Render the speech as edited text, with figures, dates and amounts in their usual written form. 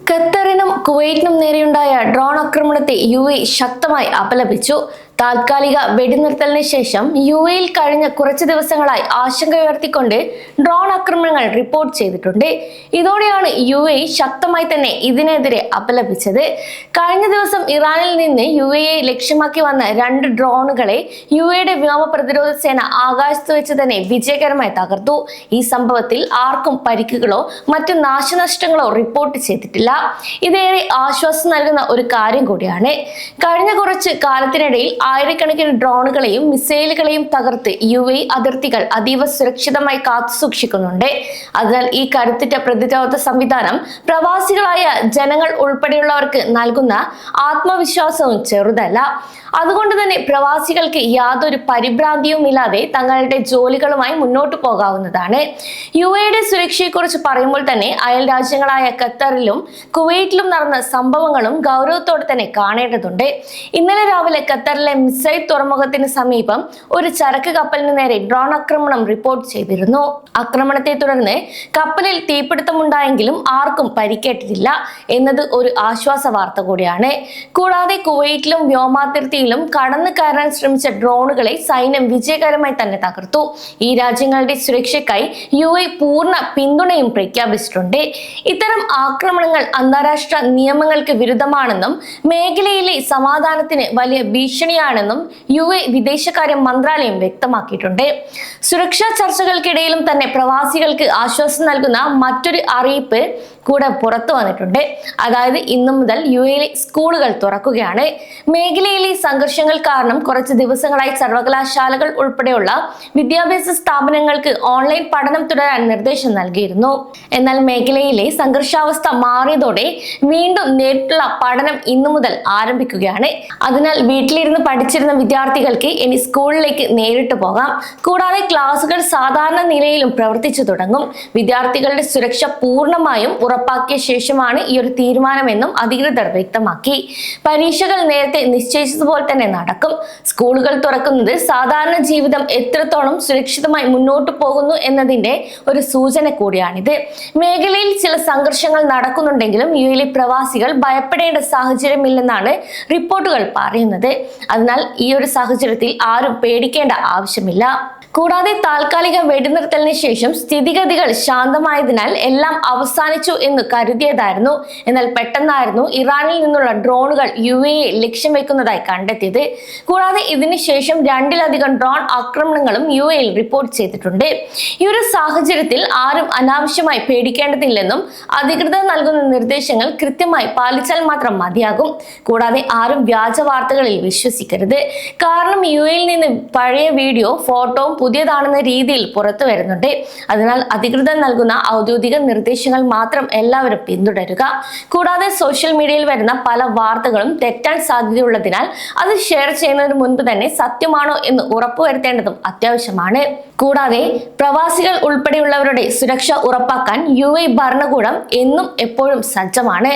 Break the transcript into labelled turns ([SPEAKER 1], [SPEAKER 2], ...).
[SPEAKER 1] ഖത്തറിനും കുവൈറ്റിനും നേരെയുണ്ടായ ഡ്രോൺ ആക്രമണത്തെ UAE ശക്തമായി അപലപിച്ചു. താൽക്കാലിക വെടിനിർത്തലിന് ശേഷം UAEയിൽ കഴിഞ്ഞ കുറച്ച് ദിവസങ്ങളായി ആശങ്കയുയർത്തിക്കൊണ്ട് ഡ്രോൺ ആക്രമണങ്ങൾ റിപ്പോർട്ട് ചെയ്തിട്ടുണ്ട്. ഇതോടെയാണ് UAE ശക്തമായി തന്നെ ഇതിനെതിരെ അപലപിച്ചത്. കഴിഞ്ഞ ദിവസം ഇറാനിൽ നിന്ന് UAE ലക്ഷ്യമാക്കി വന്ന 2 ഡ്രോണുകളെ UAEയുടെ വ്യോമ പ്രതിരോധ സേന ആകാശത്ത് വെച്ച് തന്നെ വിജയകരമായി തകർത്തു. ഈ സംഭവത്തിൽ ആർക്കും പരിക്കുകളോ മറ്റു നാശനഷ്ടങ്ങളോ റിപ്പോർട്ട് ചെയ്തിട്ടില്ല. ഇതേറെ ആശ്വാസം നൽകുന്ന ഒരു കാര്യം കൂടിയാണ്. കഴിഞ്ഞ കുറച്ച് കാലത്തിനിടയിൽ ആയിരക്കണക്കിന് ഡ്രോണുകളെയും മിസൈലുകളെയും തകർത്ത് UAE അതിർത്തികൾ അതീവ സുരക്ഷിതമായി കാത്തുസൂക്ഷിക്കുന്നുണ്ട്. അതിനാൽ ഈ കരുത്തുറ്റ പ്രതിരോധ സംവിധാനം പ്രവാസികളായ ജനങ്ങൾ ഉൾപ്പെടെയുള്ളവർക്ക് നൽകുന്ന ആത്മവിശ്വാസവും ചെറുതല്ല. അതുകൊണ്ട് തന്നെ പ്രവാസികൾക്ക് യാതൊരു പരിഭ്രാന്തിയും ഇല്ലാതെ തങ്ങളുടെ ജോലികളുമായി മുന്നോട്ട് പോകാവുന്നതാണ്. UAEയുടെ സുരക്ഷയെക്കുറിച്ച് പറയുമ്പോൾ തന്നെ അയൽ രാജ്യങ്ങളായ ഖത്തറിലും കുവൈറ്റിലും നടന്ന സംഭവങ്ങളും ഗൗരവത്തോടെ തന്നെ കാണേണ്ടതുണ്ട്. ഇന്നലെ രാവിലെ ഖത്തറിലെ മിസൈൽ തുറമുഖത്തിന് സമീപം ഒരു ചരക്ക് കപ്പലിന് നേരെ ഡ്രോൺ ആക്രമണം റിപ്പോർട്ട് ചെയ്തിരുന്നു. ആക്രമണത്തെ തുടർന്ന് കപ്പലിൽ തീപിടുത്തമുണ്ടായെങ്കിലും ആർക്കും പരിക്കേറ്റിട്ടില്ല എന്നത് ഒരു ആശ്വാസ വാർത്ത കൂടിയാണ്. കൂടാതെ കുവൈറ്റിലും വ്യോമാതിർത്തിയിലും കടന്നു കയറാൻ ശ്രമിച്ച ഡ്രോണുകളെ സൈന്യം വിജയകരമായി തന്നെ തകർത്തു. ഈ രാജ്യങ്ങളുടെ സുരക്ഷയ്ക്കായി UAE പൂർണ്ണ പിന്തുണയും പ്രഖ്യാപിച്ചിട്ടുണ്ട്. ഇത്തരം ആക്രമണങ്ങൾ അന്താരാഷ്ട്ര നിയമങ്ങൾക്ക് വിരുദ്ധമാണെന്നും മേഖലയിലെ സമാധാനത്തിന് വലിയ ഭീഷണിയാണെന്നും UAE വിദേശകാര്യ മന്ത്രാലയം വ്യക്തമാക്കിയിട്ടുണ്ട്. സുരക്ഷാ ചർച്ചകൾക്കിടയിലും തന്നെ പ്രവാസികൾക്ക് ആശ്വാസം നൽകുന്ന മറ്റൊരു അറിയിപ്പ് കൂടെ പുറത്തു വന്നിട്ടുണ്ട്. അതായത് ഇന്നു മുതൽ UAEയിലെ സ്കൂളുകൾ തുറക്കുകയാണ്. മേഖലയിലെ സംഘർഷങ്ങൾ കാരണം കുറച്ച് ദിവസങ്ങളായി സർവകലാശാലകൾ ഉൾപ്പെടെയുള്ള വിദ്യാഭ്യാസ സ്ഥാപനങ്ങൾക്ക് ഓൺലൈൻ പഠനം തുടരാൻ നിർദ്ദേശം നൽകിയിരുന്നു. എന്നാൽ മേഖലയിലെ സംഘർഷാവസ്ഥ മാറിയതോടെ വീണ്ടും നേരിട്ടുള്ള പഠനം ഇന്നു മുതൽ ആരംഭിക്കുകയാണ്. അതിനാൽ വീട്ടിലിരുന്ന് പഠിച്ചിരുന്ന വിദ്യാർത്ഥികൾക്ക് ഇനി സ്കൂളിലേക്ക് നേരിട്ട് പോകാം. കൂടാതെ ക്ലാസുകൾ സാധാരണ നിലയിലും പ്രവർത്തിച്ചു തുടങ്ങും. വിദ്യാർത്ഥികളുടെ സുരക്ഷ പൂർണ്ണമായും ഉറപ്പാക്കിയ ശേഷമാണ് ഈ ഒരു തീരുമാനമെന്നും അധികൃതർ വ്യക്തമാക്കി. പരീക്ഷകൾ നേരത്തെ നിശ്ചയിച്ചതുപോലെ തന്നെ നടക്കും. സ്കൂളുകൾ തുറക്കുന്നത് സാധാരണ ജീവിതം എത്രത്തോളം സുരക്ഷിതമായി മുന്നോട്ട് പോകുന്നു എന്നതിന്റെ ഒരു സൂചന കൂടിയാണിത്. മേഖലയിൽ ചില സംഘർഷങ്ങൾ നടക്കുന്നുണ്ടെങ്കിലും UAEയിലെ പ്രവാസികൾ ഭയപ്പെടേണ്ട സാഹചര്യമില്ലെന്നാണ് റിപ്പോർട്ടുകൾ പറയുന്നത്. അതിനാൽ ഈ ഒരു സാഹചര്യത്തിൽ ആരും പേടിക്കേണ്ട ആവശ്യമില്ല. കൂടാതെ താൽക്കാലിക വെടിനിർത്തലിന് ശേഷം സ്ഥിതിഗതികൾ ശാന്തമായതിനാൽ എല്ലാം അവസാനിച്ചു എന്ന് കരുതിയതായിരുന്നു. എന്നാൽ പെട്ടെന്നായിരുന്നു ഇറാനിൽ നിന്നുള്ള ഡ്രോണുകൾ UAE ലക്ഷ്യം വെക്കുന്നതായി കണ്ടെത്തിയത്. കൂടാതെ ഇതിനുശേഷം 2-ലധികം ഡ്രോൺ ആക്രമണങ്ങളും UAEയിൽ റിപ്പോർട്ട് ചെയ്തിട്ടുണ്ട്. ഈ ഒരു സാഹചര്യത്തിൽ ആരും അനാവശ്യമായി പേടിക്കേണ്ടതില്ലെന്നും അധികൃതർ നൽകുന്ന നിർദ്ദേശങ്ങൾ കൃത്യമായി പാലിച്ചാൽ മാത്രം മതിയാകും. കൂടാതെ ആരും വ്യാജ വാർത്തകളിൽ വിശ്വസിക്കരുത്. കാരണം UAEയിൽ നിന്ന് പഴയ വീഡിയോ ഫോട്ടോയും പുതിയതാണെന്ന രീതിയിൽ പുറത്തു വരുന്നുണ്ട്. അതിനാൽ അധികൃതർ നൽകുന്ന ഔദ്യോഗിക നിർദ്ദേശങ്ങൾ മാത്രം എല്ലാവരും പിന്തുടരുക. കൂടാതെ സോഷ്യൽ മീഡിയയിൽ വരുന്ന പല വാർത്തകളും തെറ്റാൻ സാധ്യതയുള്ളതിനാൽ അത് ഷെയർ ചെയ്യുന്നതിന് മുൻപ് തന്നെ സത്യമാണോ എന്ന് ഉറപ്പുവരുത്തേണ്ടതും അത്യാവശ്യമാണ്. കൂടാതെ പ്രവാസികൾ ഉൾപ്പെടെയുള്ളവരുടെ സുരക്ഷ ഉറപ്പാക്കാൻ UAE ഭരണകൂടം എന്നും എപ്പോഴും സജ്ജമാണ്.